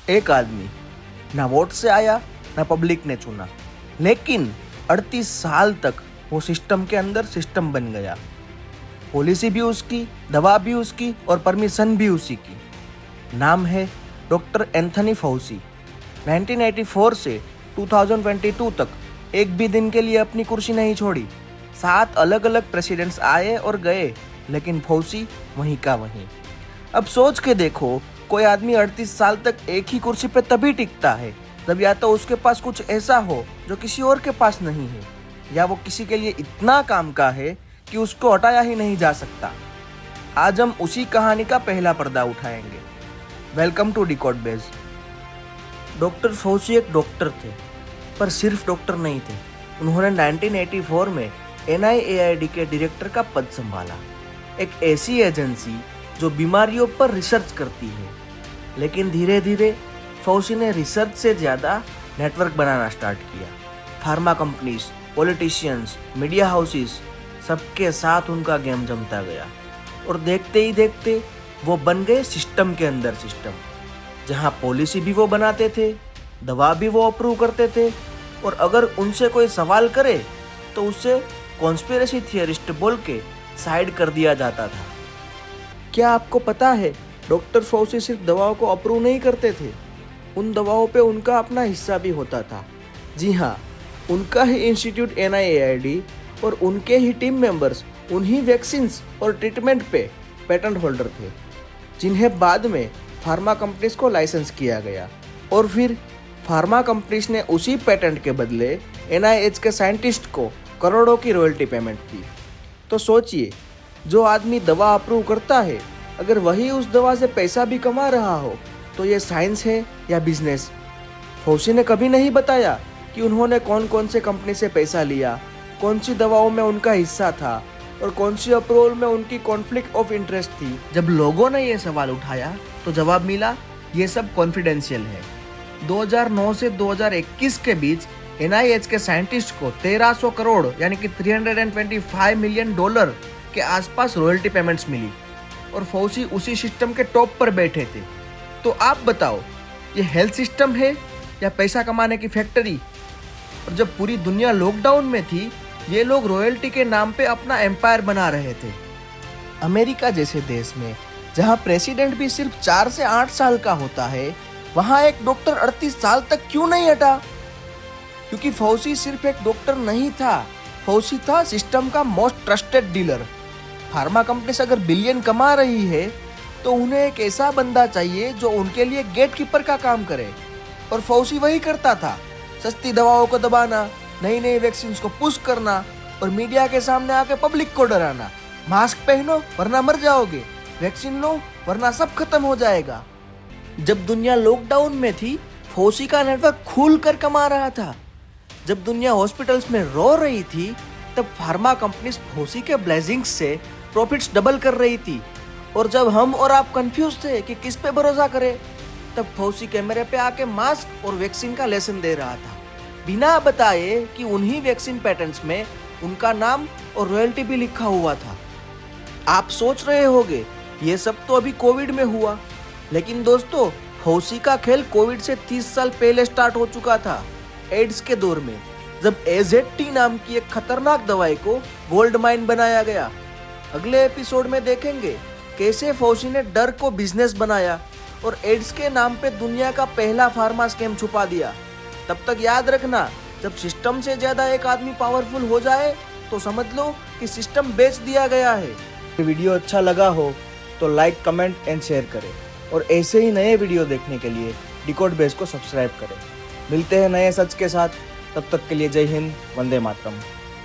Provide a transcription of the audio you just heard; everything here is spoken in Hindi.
एक आदमी ना वोट से आया ना पब्लिक ने चुना, लेकिन 38 साल तक वो सिस्टम के अंदर सिस्टम बन गया। पॉलिसी भी उसकी, दवा भी उसकी और परमिशन भी उसी की। नाम है डॉक्टर एंथनी फाउची। 1984 से 2022 तक एक भी दिन के लिए अपनी कुर्सी नहीं छोड़ी। 7 अलग अलग प्रेसिडेंट्स आए और गए, लेकिन फाउची वहीं का वहीं। अब सोच के देखो, कोई आदमी 38 साल तक एक ही कुर्सी पे तभी टिकता है जब या तो उसके पास कुछ ऐसा हो जो किसी और के पास नहीं है, या वो किसी के लिए इतना काम का है कि उसको हटाया ही नहीं जा सकता। आज हम उसी कहानी का पहला पर्दा उठाएंगे। वेलकम टू डिकोड बेज। डॉक्टर फाउची एक डॉक्टर थे, पर सिर्फ डॉक्टर नहीं थे। उन्होंने 1984 में NIAID के डायरेक्टर का पद संभाला, एक ऐसी एजेंसी जो बीमारियों पर रिसर्च करती है। लेकिन धीरे धीरे फाउची ने रिसर्च से ज़्यादा नेटवर्क बनाना स्टार्ट किया। Pharma companies, politicians, media houses, सबके साथ उनका गेम जमता गया और देखते ही देखते वो बन गए सिस्टम के अंदर सिस्टम, जहाँ पॉलिसी भी वो बनाते थे, दवा भी वो अप्रूव करते थे, और अगर उनसे कोई सवाल करे तो उसे कॉन्स्पिरेसी थियरिस्ट बोल के साइड कर दिया जाता था। क्या आपको पता है, डॉक्टर फाउची सिर्फ दवाओं को अप्रूव नहीं करते थे, उन दवाओं पे उनका अपना हिस्सा भी होता था। जी हाँ, उनका ही इंस्टीट्यूट NIAID और उनके ही टीम मेंबर्स उन्हीं वैक्सीन्स और ट्रीटमेंट पे पेटेंट होल्डर थे, जिन्हें बाद में फार्मा कंपनीज को लाइसेंस किया गया, और फिर फार्मा कंपनीज ने उसी पेटेंट के बदले NIH के साइंटिस्ट को करोड़ों की रॉयल्टी पेमेंट की। तो सोचिए, जो आदमी दवा अप्रूव करता है, अगर वही उस दवा से पैसा भी कमा रहा हो, तो ये साइंस है या बिजनेस? फाउची ने कभी नहीं बताया कि उन्होंने कौन कौन से कंपनी से पैसा लिया, कौन सी दवाओं में उनका हिस्सा था और कौन सी अप्रूवल में उनकी कॉन्फ्लिक्ट ऑफ इंटरेस्ट थी। जब लोगों ने ये सवाल उठाया तो जवाब मिला, ये सब कॉन्फिडेंशियल है। 2009 से 2021 के बीच NIH के साइंटिस्ट को 1300 करोड़ यानी कि $325 मिलियन के आसपास रॉयल्टी पेमेंट्स मिली, और फाउची उसी सिस्टम के टॉप पर बैठे थे। तो आप बताओ, ये हेल्थ सिस्टम है या पैसा कमाने की फैक्ट्री? और जब पूरी दुनिया लॉकडाउन में थी, ये लोग रॉयल्टी के नाम पे अपना एम्पायर बना रहे थे। अमेरिका जैसे देश में, जहां प्रेसिडेंट भी सिर्फ 4 से 8 साल का होता है, वहां एक डॉक्टर 38 साल तक क्यों नहीं हटा? क्योंकि फाउची सिर्फ एक डॉक्टर नहीं था, फाउची था सिस्टम का most trusted dealer. Pharma companies अगर बिलियन कमा रही है, तो उन्हें एक ऐसा बंदा चाहिए जो उनके लिए गेटकीपर का काम करे, और फाउची वही करता था। सस्ती दवाओं को दबाना, नई नई वैक्सीन को पुश करना और मीडिया के सामने आके पब्लिक को डराना। मास्क पहनो वरना मर जाओगे, वैक्सीन लो वरना सब खत्म हो जाएगा। जब दुनिया लॉकडाउन में थी, फाउची का नेटवर्क खुल कर कमा रहा था। जब दुनिया हॉस्पिटल्स में रो रही थी, तब फार्मा कंपनीज फाउची के ब्लेसिंग्स से प्रॉफिट्स डबल कर रही थी। और जब हम और आप कंफ्यूज थे कि किस पे भरोसा करें, तब फाउची कैमरे पे आके मास्क और वैक्सीन का लेसन दे रहा था, बिना बताए कि उन्हीं वैक्सीन पैटेंट्स में उनका नाम और रॉयल्टी भी लिखा हुआ था। आप सोच रहे होंगे, ये सब तो अभी कोविड में हुआ, लेकिन दोस्तों, फाउची का खेल कोविड से 30 साल पहले स्टार्ट हो चुका था, एड्स के दौर में, जब AZT नाम की एक खतरनाक दवाई को गोल्ड माइन बनाया गया। अगले एपिसोड में देखेंगे कैसे फाउची ने डर को बिजनेस बनाया और एड्स के नाम पे दुनिया का पहला फार्मा स्कैम छुपा दिया। तब तक याद रखना, जब सिस्टम से ज्यादा एक आदमी पावरफुल हो जाए, तो समझ लो कि सिस्टम बेच दिया गया है। वीडियो अच्छा लगा हो तो लाइक, कमेंट एंड शेयर करें, और ऐसे ही नए वीडियो देखने के लिए डिकोड बेज को सब्सक्राइब करें। मिलते हैं नए सच के साथ, तब तक के लिए जय हिंद, वंदे मातरम।